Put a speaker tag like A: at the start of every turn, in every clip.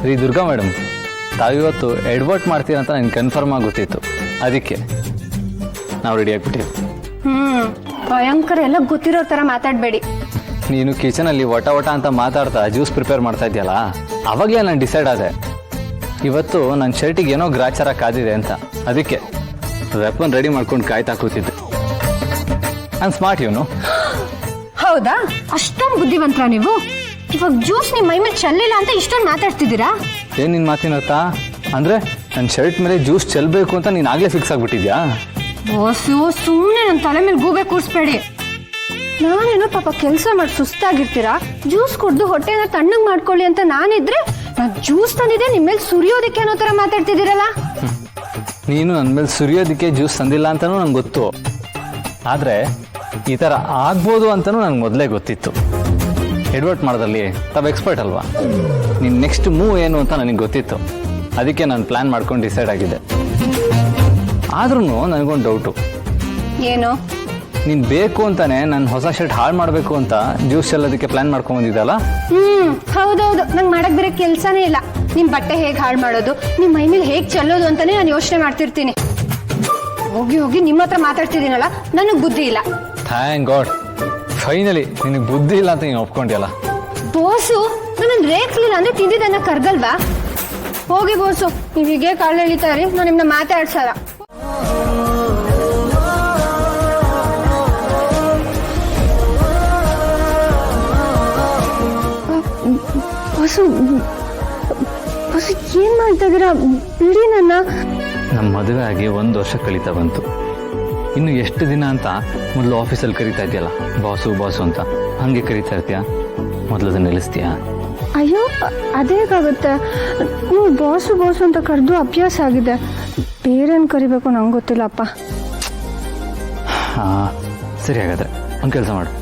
A: ರೀ ದುರ್ಗಾ ಮೇಡಮ್, ತಾವಿವತ್ತು ಎಡ್ವರ್ಟ್ ಮಾಡ್ತೀರ ಅಂತ ನನಗೆ ಕನ್ಫರ್ಮ್ ಆಗಿ ಗೊತ್ತಿತ್ತು. ಅದಕ್ಕೆ ನಾವು ರೆಡಿ ಆಗಿಬಿಟ್ಟಿವಿ.
B: ಭಯಂಕರ ಎಲ್ಲ ಗೊತ್ತಿರೋ ಥರ ಮಾತಾಡಬೇಡಿ.
A: ನೀನು ಕಿಚನಲ್ಲಿ ವಟ ವಟ ಅಂತ ಮಾತಾಡ್ತಾ ಜ್ಯೂಸ್ ಪ್ರಿಪೇರ್ ಮಾಡ್ತಾ ಇದೆಯಲ್ಲ, ಅವಾಗಲೇ ನಾನು ಡಿಸೈಡ್ ಆದೆ ಇವತ್ತು ನನ್ನ ಶರ್ಟಿಗೆ ಏನೋ ಗ್ರಾಚಾರ ಕಾದಿದೆ ಅಂತ. ಅದಕ್ಕೆ ವೆಪನ್ ರೆಡಿ ಮಾಡ್ಕೊಂಡು ಕಾಯ್ತಾ ಕೂತಿದ್ದೆ. ನಾನು ಸ್ಮಾರ್ಟ್ ಇವನು.
B: ಹೌದಾ? ಅಷ್ಟೊಂದು ಬುದ್ಧಿವಂತರ ನೀವು? ಇವಾಗ ಜ್ಯೂಸ್ ನಿಮ್ಮ ಮೈ ಮೇಲೆ ಚೆಲ್ಲಿಲ್ಲ ಅಂತ ಇಷ್ಟೊಂದು ಮಾತಾಡ್ತಿದ್ದೀರಾ?
A: ಏನು ನಿನ್ನ ಮಾತಿನ ಅರ್ಥ? ಅಂದರೆ ನನ್ನ ಶರ್ಟ್ ಮೇಲೆ ಜ್ಯೂಸ್ ಚೆಲ್ಲಬೇಕು ಅಂತ ನೀನು ಆಗಲೇ ಫಿಕ್ಸ್ ಆಗಿಬಿಟ್ಟಿದ್ಯಾ?
B: ಓಸು, ಸುಮ್ಮನೆ ನನ್ನ ತಲೆ ಮೇಲೆ ಗೂಬೆ ಕೂರಿಸ್ಬೇಡಿ. ನಾನೇನೋ ಪಾಪ ಕೆಲಸ ಮಾಡಿ ಸುಸ್ತಾಗಿರ್ತೀರಾ, ಜ್ಯೂಸ್ ಕುಡ್ದು ಹೊಟ್ಟೆನ ತಣ್ಣಗೆ ಮಾಡ್ಕೊಳ್ಳಿ ಅಂತ ನಾನಿದ್ರೆ ನಾನು ಜ್ಯೂಸ್ ತಂದಿದ್ದೆ ನಿಮ್ಮ ಮೇಲೆ ಸುರಿಯೋದಕ್ಕೆ ಅನ್ನೋ ಥರ ಮಾತಾಡ್ತಿದ್ದೀರಲ್ಲ.
A: ನೀನು ನನ್ನ ಮೇಲೆ ಸುರಿಯೋದಕ್ಕೆ ಜ್ಯೂಸ್ ತಂದಿಲ್ಲ ಅಂತಲೂ ನಂಗೆ ಗೊತ್ತು. ಆದರೆ ಈ ಥರ ಆಗ್ಬೋದು ಅಂತಲೂ ನನಗೆ ಮೊದಲೇ ಗೊತ್ತಿತ್ತು. ಎಡ್ವರ್ಟ್ ಮಾಡೋದ್ರಲ್ಲಿ ತಾವು ಎಕ್ಸ್ಪರ್ಟ್ ಅಲ್ವಾ? ನಿನ್ನ ನೆಕ್ಸ್ಟ್ ಮೂವ್ ಏನು ಅಂತ ನನಗೆ ಗೊತ್ತಿತ್ತು. ಅದಕ್ಕೆ ನಾನು ಪ್ಲ್ಯಾನ್ ಮಾಡ್ಕೊಂಡು ಡಿಸೈಡ್ ಆಗಿದ್ದೆ. ಆದ್ರೂ ನನಗೊಂದು ಡೌಟು.
B: ಏನು?
A: ನೀನು ಬೇಕು ಅಂತಾನೆ ನನ್ನ ಹೊಸ ಶರ್ಟ್ ಹಾಳು ಮಾಡಬೇಕು ಅಂತ ಜ್ಯೂಸ್ ಚೆಲ್ಲೋದಕ್ಕೆ ಪ್ಲ್ಯಾನ್ ಮಾಡ್ಕೊಂಬಂದಿದ್ದಲ್ಲ?
B: ಹೌದೌದು, ನಂಗೆ ಮಾಡಕ್ ಬೇರೆ ಕೆಲಸನೇ ಇಲ್ಲ. ನಿಮ್ಮ ಬಟ್ಟೆ ಹೇಗೆ ಹಾಳು ಮಾಡೋದು, ನಿಮ್ಮ ಮೈ ಮೇಲೆ ಹೇಗೆ ಚೆಲ್ಲೋದು ಅಂತಾನೆ ನಾನು ಯೋಚನೆ ಮಾಡ್ತಿರ್ತೀನಿ. ಹೋಗಿ ಹೋಗಿ ನಿಮ್ಮ ಹತ್ರ ಮಾತಾಡ್ತಿದ್ದೀನಲ್ಲ, ನನಗೆ ಬುದ್ಧಿ ಇಲ್ಲ.
A: ಥ್ಯಾಂಕ್ ಗಾಡ್, ಫೈನಲಿ ನಿನಗೆ ಬುದ್ಧಿ ಇಲ್ಲ ಅಂತ ನೀನು ಒಪ್ಕೊಂಡಿಯಲ್ಲ.
B: ಬೋಸು, ನನ್ನ ರೇಕ್ಲಿಲ್ಲ ಅಂದ್ರೆ ತಿಂದಿದ್ದನ್ನ ಕರ್ಗಲ್ವಾ? ಹೋಗಿ ಬೋಸು, ನೀವು ಹೀಗೆ ಕಾಳು ಎಳಿತಾ ಇರಿ, ನಾನು ನಿಮ್ಮನ್ನ ಮಾತಾಡ್ಸಲ್ಲ. ಬೋಸು, ಬೋಸು ಏನ್ ಮಾಡ್ತಾ ಇದೀರಾ? ಬಿಡಿ ನನ್ನ.
A: ನಮ್ಮ ಮದುವೆ ಆಗಿ 1 ವರ್ಷ ಕಳೀತಾ ಬಂತು. ಇನ್ನು ಎಷ್ಟು ದಿನ ಅಂತ ಮೊದಲು ಆಫೀಸಲ್ಲಿ ಕರೀತಾ ಇದೆಯಲ್ಲ ಬಾಸು ಬಾಸು ಅಂತ, ಹಾಗೆ ಕರೀತಾ ಇರ್ತೀಯಾ? ಮೊದಲದು ನಿಲ್ಲಿಸ್ತೀಯಾ?
B: ಅಯ್ಯೋ, ಅದೇಗಾಗುತ್ತೆ. ನೀವು ಬಾಸು ಬಾಸು ಅಂತ ಕರೆದು ಅಭ್ಯಾಸ ಆಗಿದೆ. ಬೇರೇನು ಕರಿಬೇಕು ನಂಗೆ ಗೊತ್ತಿಲ್ಲಪ್ಪ.
A: ಹಾಂ, ಸರಿ, ಹಾಗಾದ್ರೆ ಒಂದು ಕೆಲಸ ಮಾಡು,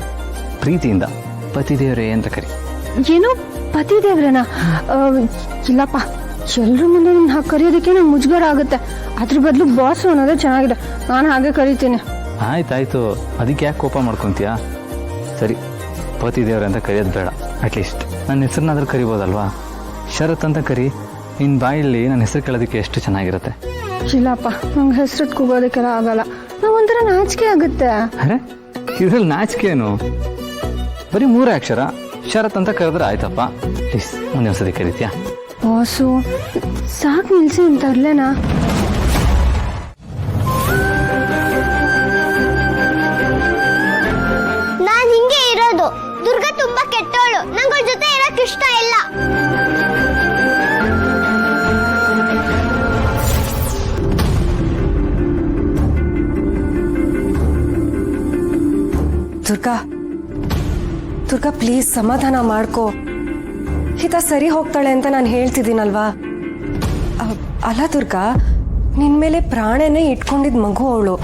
A: ಪ್ರೀತಿಯಿಂದ ಪತಿದೇವರೇ ಅಂತ ಕರಿ.
B: ಏನು ಪತಿದೇವ್ರೇನಾ? ಇಲ್ಲಪ್ಪ, ಎಲ್ರ ಮುಂದೆ ನಿನ್ನ ಹಾಗೆ ಕರೆಯೋದಕ್ಕೆ ನಂಗೆ ಮುಜುಗರ ಆಗುತ್ತೆ. ಅದ್ರ ಬದಲು ಬಾಸು ಅನ್ನೋದೇ ಚೆನ್ನಾಗಿದೆ, ನಾನು ಹಾಗೆ ಕರಿತೀನಿ.
A: ಆಯ್ತಾಯ್ತು, ಅದಕ್ಕೆ ಯಾಕೆ ಕೋಪ ಮಾಡ್ಕೊತೀಯಾ? ಸರಿ, ಪತಿದೇವ್ರೆ ಅಂತ ಕರೆಯೋದು ಬೇಡ, ಅಟ್ಲೀಸ್ಟ್ ನನ್ನ ಹೆಸರನ್ನಾದ್ರೂ ಕರಿಬೋದಲ್ವಾ? ಶರತ್ ಅಂತ ಕರಿ. ನಿನ್ನ ಬಾಯಲ್ಲಿ ನನ್ನ ಹೆಸರು ಕೇಳೋದಕ್ಕೆ ಎಷ್ಟು ಚೆನ್ನಾಗಿರುತ್ತೆ.
B: ಇಲ್ಲಪ್ಪ, ನಂಗೆ ಹೆಸರು ಕೂಗೋದಕ್ಕೆಲ್ಲ ಆಗಲ್ಲ. ಒಂಥರ ನಾಚಿಕೆ ಆಗುತ್ತೆ.
A: ಅರೆ, ಇದ್ರಲ್ಲಿ ನಾಚಿಕೆ ಏನು? ಬರೀ 3 ಅಕ್ಷರ ಶರತ್ ಅಂತ ಕರೆದ್ರೆ ಆಯ್ತಪ್ಪ. ಪ್ಲೀಸ್ ಒಂದೊಂದ್ಸತಿ ಕರಿತೀಯಾ?
B: ಬಾಸು, ಸಾಕು ನಿಲ್ಸಿ ಅಂತ ಅರ್ಲೇನಾ?
C: ನಾನ್ ಹಿಂಗೆ ಇರೋದು. ದುರ್ಗಾ ತುಂಬಾ ಕೆಟ್ಟವಳು, ನಂಗಳ ಜೊತೆ ಇರಕ್ ಇಷ್ಟ ಇಲ್ಲ.
D: ದುರ್ಗಾ ಪ್ಲೀಸ್ ಸಮಾಧಾನ ಮಾಡ್ಕೋ. ಹಿತ ಸರಿ ಹೋಗ್ತಾಳೆ ಅಂತ ನಾನು ಹೇಳ್ತಿದ್ದೀನಲ್ವಾ? ಅಲ್ಲ ದುರ್ಗಾ, ನಿನ್ನ ಮೇಲೆ ಪ್ರಾಣನೇ ಇಟ್ಕೊಂಡಿದ್ದ ಮಗು ಅವಳು.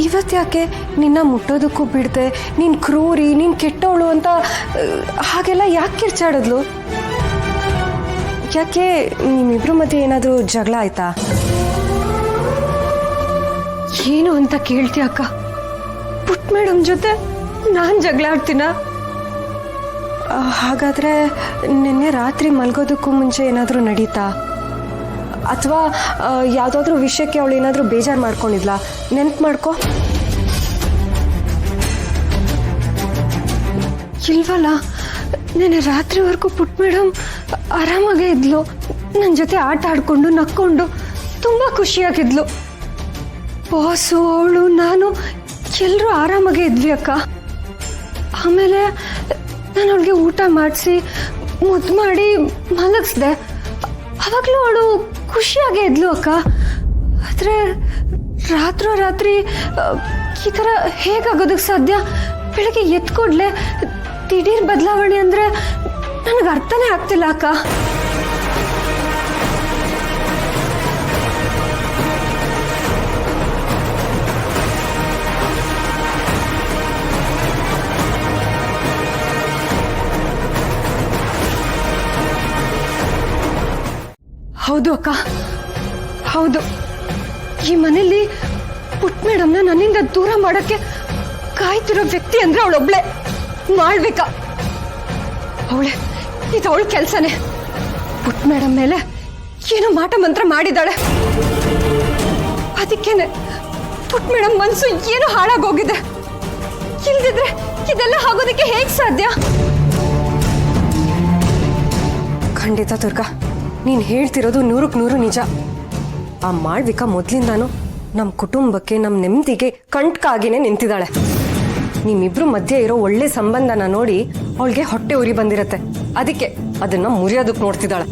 D: ಇವತ್ತು ಯಾಕೆ ನಿನ್ನ ಮುಟ್ಟೋದಕ್ಕೂ ಬಿಡದೆ ನೀನು ಕ್ರೂರಿ, ನೀನು ಕೆಟ್ಟವಳು ಅಂತ ಹಾಗೆಲ್ಲ ಯಾಕೆ ಕಿರ್ಚಾಡಿದ್ಲು? ಯಾಕೆ ನಿಮ್ಮಿಬ್ರ ಮಧ್ಯೆ ಏನಾದರೂ ಜಗಳ ಆಯ್ತಾ?
B: ಏನು ಅಂತ ಕೇಳ್ತೀಯ ಅಕ್ಕ? ಪುಟ್ ಮೇಡಮ್ ಜೊತೆ ನಾನು ಜಗಳ ಆಡ್ತೀನ?
D: ಹಾಗಾದರೆ ನಿನ್ನೆ ರಾತ್ರಿ ಮಲ್ಗೋದಕ್ಕೂ ಮುಂಚೆ ಏನಾದರೂ ನಡೀತಾ? ಅಥವಾ ಯಾವುದಾದ್ರೂ ವಿಷಯಕ್ಕೆ ಅವಳು ಏನಾದರೂ ಬೇಜಾರು ಮಾಡ್ಕೊಂಡಿದ್ಲಾ? ನೆನ್ಪು ಮಾಡ್ಕೊ.
B: ಇಲ್ವಲ್ಲ, ನೆನ್ನೆ ರಾತ್ರಿವರೆಗೂ ಪುಟ್ ಮೇಡಮ್ ಆರಾಮಾಗೇ ಇದ್ಲು. ನನ್ನ ಜೊತೆ ಆಟ ಆಡ್ಕೊಂಡು ನಕ್ಕೊಂಡು ತುಂಬ ಖುಷಿಯಾಗಿದ್ಲು. ಬಾಸು, ಅವಳು, ನಾನು ಎಲ್ಲರೂ ಆರಾಮಾಗೇ ಇದ್ವಿ ಅಕ್ಕ. ಆಮೇಲೆ ನಾನು ಅವಳಿಗೆ ಊಟ ಮಾಡಿಸಿ ಮುದ್ದು ಮಾಡಿ ಮಲಗಿಸ್ದೆ. ಅವಾಗಲೂ ಅವಳು ಖುಷಿಯಾಗೇ ಇದ್ಲು ಅಕ್ಕ. ಆದರೆ ರಾತ್ರಿ ಈ ಥರ ಹೇಗಾಗೋದಕ್ಕೆ ಸಾಧ್ಯ? ಬೆಳಗ್ಗೆ ಎತ್ಕೊಡ್ಲೆ ದಿಢೀರ್ ಬದಲಾವಣೆ ಅಂದರೆ ನನಗೆ ಅರ್ಥನೇ ಆಗ್ತಿಲ್ಲ ಅಕ್ಕ. ಹೌದು ಅಕ್ಕ, ಹೌದು. ಈ ಮನೇಲಿ ಪುಟ್ ಮೇಡಮ್ನ ನನ್ನಿಂದ ದೂರ ಮಾಡೋಕ್ಕೆ ಕಾಯ್ತಿರೋ ವ್ಯಕ್ತಿ ಅಂದ್ರೆ ಅವಳೊಬ್ಳೆ. ಮಾಡ್ಬೇಕಾ? ಅವಳೆ, ಇದು ಅವಳ ಕೆಲಸನೇ. ಪುಟ್ ಮೇಡಮ್ ಮೇಲೆ ಏನೋ ಮಾಟ ಮಂತ್ರ ಮಾಡಿದ್ದಾಳೆ. ಅದಕ್ಕೇನೆ ಪುಟ್ ಮೇಡಮ್ ಮನ್ಸು ಏನೋ ಹಾಳಾಗೋಗಿದೆ. ಇಲ್ದಿದ್ರೆ ಇದೆಲ್ಲ ಆಗೋದಕ್ಕೆ ಹೇಗ್ ಸಾಧ್ಯ?
D: ಖಂಡಿತ ದುರ್ಗಾ, ನೀನು ಹೇಳ್ತಿರೋದು 100% ನಿಜ. ಆ ಮಾಳ್ವಿಕಾ ಮೊದಲಿಂದಾನು ನಮ್ಮ ಕುಟುಂಬಕ್ಕೆ, ನಮ್ಮ ನೆಮ್ಮದಿಗೆ ಕಂಟಕಾಗಿನೇ ನಿಂತಿದ್ದಾಳೆ. ನಿಮ್ಮಿಬ್ರು ಮಧ್ಯೆ ಇರೋ ಒಳ್ಳೆ ಸಂಬಂಧನ ನೋಡಿ ಅವಳಿಗೆ ಹೊಟ್ಟೆ ಉರಿ ಬಂದಿರತ್ತೆ. ಅದಕ್ಕೆ ಅದನ್ನ ಮುರಿಯೋದಕ್ಕೆ ನೋಡ್ತಿದ್ದಾಳೆ.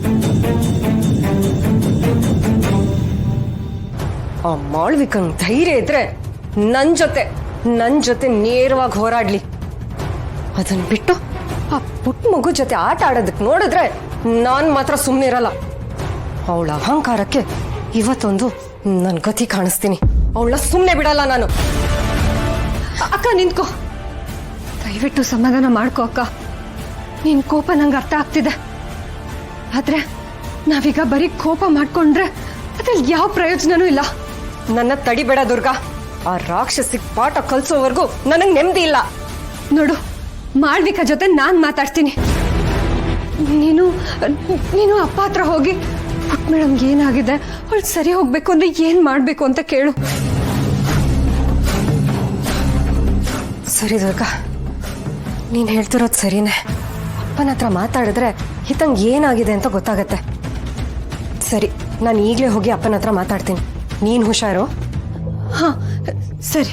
D: ಆ ಮಾಳ್ವಿಕಂಗ್ ಧೈರ್ಯ ಇದ್ರೆ ನನ್ ಜೊತೆ ನೇರವಾಗಿ ಹೋರಾಡ್ಲಿ. ಅದನ್ನ ಬಿಟ್ಟು ಆ ಪುಟ್ಟ ಮಗು ಜೊತೆ ಆಟ ಆಡೋದಕ್ಕೆ ನೋಡಿದ್ರೆ ನಾನ್ ಮಾತ್ರ ಸುಮ್ಮನೆ ಇರಲ್ಲ. ಅವಳ ಅಹಂಕಾರಕ್ಕೆ ಇವತ್ತೊಂದು ನನ್ ಗತಿ ಕಾಣಿಸ್ತೀನಿ. ಅವಳ ಸುಮ್ಮನೆ ಬಿಡಲ್ಲ ನಾನು.
B: ಅಕ್ಕ ನಿಂತ್ಕೋ, ದಯವಿಟ್ಟು ಸಮಾಧಾನ ಮಾಡ್ಕೋ ಅಕ್ಕ. ನಿನ್ ಕೋಪ ನಂಗೆ ಅರ್ಥ ಆಗ್ತಿದೆ. ಆದ್ರೆ ನಾವೀಗ ಬರೀ ಕೋಪ ಮಾಡ್ಕೊಂಡ್ರೆ ಅದ್ರಲ್ಲಿ ಯಾವ ಪ್ರಯೋಜನನೂ ಇಲ್ಲ.
D: ನನ್ನ ತಡಿಬೇಡ ದುರ್ಗಾ. ಆ ರಾಕ್ಷಸಿಗೆ ಪಾಠ ಕಲ್ಸೋವರೆಗೂ ನನಗ್ ನೆಮ್ಮದಿ ಇಲ್ಲ.
B: ನೋಡು, ಮಾಳ್ವಿಕಾ ಜೊತೆ ನಾನ್ ಮಾತಾಡ್ತೀನಿ. ನೀನು ಅಪ್ಪ ಹತ್ರ ಹೋಗಿ ಪುಟ್ ಮೇಡಮ್ಗೆ ಏನಾಗಿದೆ, ಅವಳು ಸರಿ ಹೋಗ್ಬೇಕು ಅಂದ್ರೆ ಏನ್ ಮಾಡ್ಬೇಕು ಅಂತ ಕೇಳು.
D: ಸರಿ ದುರ್ಗಾ, ನೀನ್ ಹೇಳ್ತಿರೋದು ಸರಿನೇ. ಅಪ್ಪನ ಹತ್ರ ಮಾತಾಡಿದ್ರೆ ಹಿತಂಗ್ ಏನಾಗಿದೆ ಅಂತ ಗೊತ್ತಾಗತ್ತೆ. ಸರಿ, ನಾನು ಈಗಲೇ ಹೋಗಿ ಅಪ್ಪನ ಹತ್ರ ಮಾತಾಡ್ತೀನಿ. ನೀನ್ ಹುಷಾರು.
B: ಹಾ ಸರಿ.